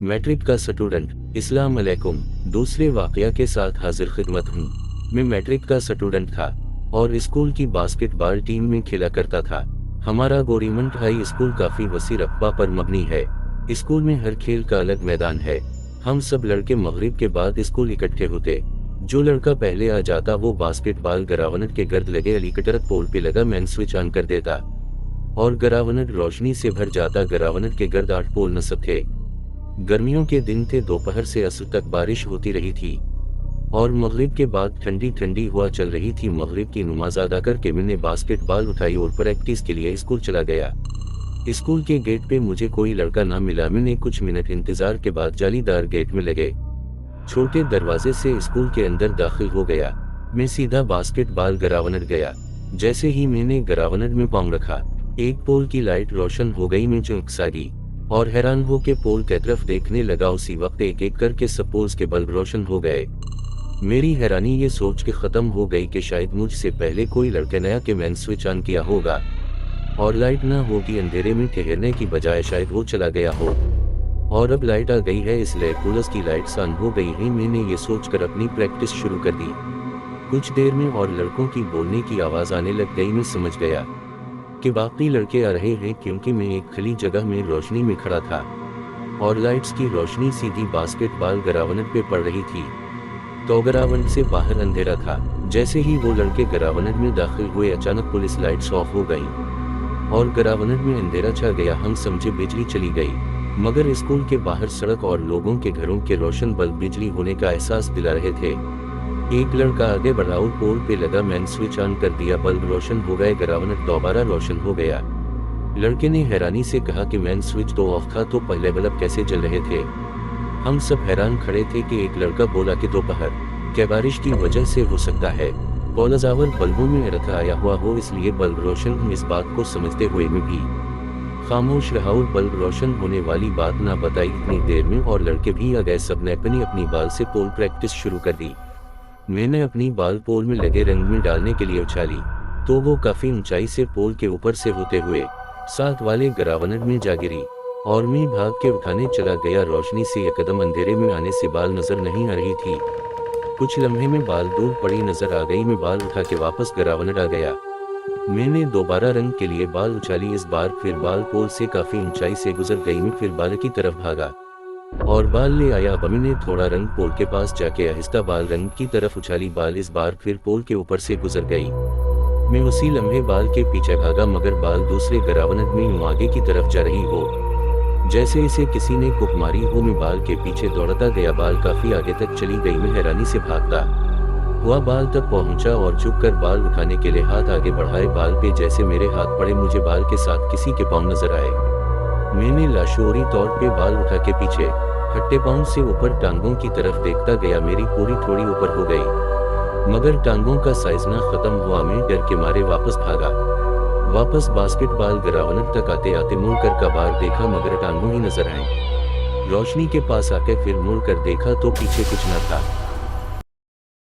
Matric का student. अस्सलाम अलैकुम। दूसरे वाकया के साथ हाजिर खिदमत हूँ। मैं मैट्रिक का स्टूडेंट था और स्कूल की बास्केटबॉल टीम में खेला करता था। हमारा गवर्नमेंट हाई स्कूल काफ़ी वसी रकबा पर मबनी है। स्कूल में हर खेल का अलग मैदान है। हम सब लड़के मगरिब के बाद स्कूल इकट्ठे होते। जो लड़का पहले आ जाता वो बास्केटबॉल ग्राउंड के गर्द लगे अलीकटरत पोल पे लगा मेन स्विच ऑन कर देता और ग्राउंड रोशनी से भर जाता। ग्राउंड के गर्द 8 पोल नस्ब थे। गर्मियों के दिन थे। दोपहर से असर तक बारिश होती रही थी और मगरिब के बाद ठंडी ठंडी हवा चल रही थी। मगरिब की नमाज अदा करके मैंने बास्केटबॉल उठाई और प्रैक्टिस के लिए स्कूल चला गया। स्कूल के गेट पे मुझे कोई लड़का ना मिला। मैंने कुछ मिनट इंतजार के बाद जालीदार गेट में लगे छोटे दरवाजे से स्कूल के अंदर दाखिल हो गया। मैं सीधा बास्केटबॉल ग्राउंड गया। जैसे ही मैंने ग्राउंड में पाँव रखा एक पोल की लाइट रोशन हो गई। मैं चौंक सा गई और हैरान हो के पोल की तरफ देखने लगा। उसी वक्त एक एक करके सब पोल्स के बल्ब रोशन हो गए। मेरी हैरानी ये सोच के ख़त्म हो गई कि शायद मुझसे पहले कोई लड़के नया के मैन स्विच ऑन किया होगा और लाइट ना होगी। अंधेरे में ठहरने की बजाय शायद वो चला गया हो और अब लाइट आ गई है इसलिए पुलिस की लाइट्स ऑन हो गई हैं। मैंने ये सोचकर अपनी प्रैक्टिस शुरू कर दी। कुछ देर में और लड़कों की बोलने की आवाज़ आने लग गई। मैं समझ गया कि बाकी लड़के आ रहे हैं क्योंकि मैं एक खुली जगह में रोशनी में खड़ा था और लाइट्स की रोशनी सीधी बास्केटबॉल ग्राउंड पे पड़ रही थी। तो ग्राउंड से बाहर अंधेरा था। जैसे ही वो लड़के ग्राउंड में दाखिल हुए अचानक पुलिस लाइट्स ऑफ हो गई और ग्राउंड में अंधेरा छा गया। हम समझे बिजली चली गई, मगर स्कूल के बाहर सड़क और लोगों के घरों के रोशन बल्ब बिजली होने का एहसास दिला रहे थे। एक लड़का आगे बढ़ा और पोल पे लगा मैन स्विच ऑन कर दिया। बल्ब रोशन हो गए। ग्राउंड दोबारा रोशन हो गया। लड़के ने हैरानी से कहा कि मैन स्विच तो ऑफ था तो पहले बल्ब कैसे जल रहे थे। हम सब हैरान खड़े थे कि एक लड़का बोला कि दोपहर क्या बारिश की वजह से हो सकता है। कॉलजावर बल्बों में अर्थ आया हुआ हो इसलिए बल्ब रोशन हो। इस बात को समझते हुए मैं भी खामोश रहा और बल्ब रोशन होने वाली बात ना बताई। इतनी देर में और लड़के भी आ गए। सबने अपनी बाल से पोल प्रैक्टिस शुरू कर दी। मैंने अपनी बाल पोल में लगे रंग में डालने के लिए उछाली तो वो काफी ऊंचाई से पोल के ऊपर से होते हुए साथ वाले ग्राउंड में जा गिरी और मैं भाग के उठाने चला गया। रोशनी से एक कदम अंधेरे में आने से बाल नजर नहीं आ रही थी। कुछ लम्हे में बाल दूर पड़ी नजर आ गई। मैं बाल उठा के वापस ग्राउंड आ गया। मैंने दोबारा रंग के लिए बाल उछाली। इस बार फिर बाल पोल से काफी ऊंचाई से गुजर गई। मैं फिर बाल की तरफ भागा और बाल ले आया। अब मैंने थोड़ा रंग पोल के पास जाके आहिस्ता बाल रंग की तरफ उछाली। बाल इस बार फिर पोल के ऊपर से गुजर गई। मैं उसी लम्हे बाल के पीछे भागा मगर बाल दूसरे ग्राउंड में यूं आगे की तरफ जा रही हो जैसे इसे किसी ने कुक मारी हो। मैं बाल के पीछे दौड़ता गया। बाल काफी आगे तक चली गई। मैं हैरानी से भागता हुआ बाल तक पहुंचा और झुककर बाल उठाने के लिए हाथ आगे बढ़ाए। बाल पे जैसे मेरे हाथ पड़े मुझे बाल के साथ किसी के पाँव नजर आए। मैंने लाशोरी तौर पे बाल उठा के पीछे हट्टे पाँव से ऊपर टांगों की तरफ देखता गया। मेरी पूरी थोड़ी ऊपर हो गई मगर टांगों का साइज ना खत्म हुआ। मैं डर के मारे वापस भागा। वापस बास्केटबॉल ग्राउंड तक आते आते मुड़कर का बार देखा मगर टांगों ही नजर आए। रोशनी के पास आके फिर मुड़कर देखा तो पीछे कुछ न था।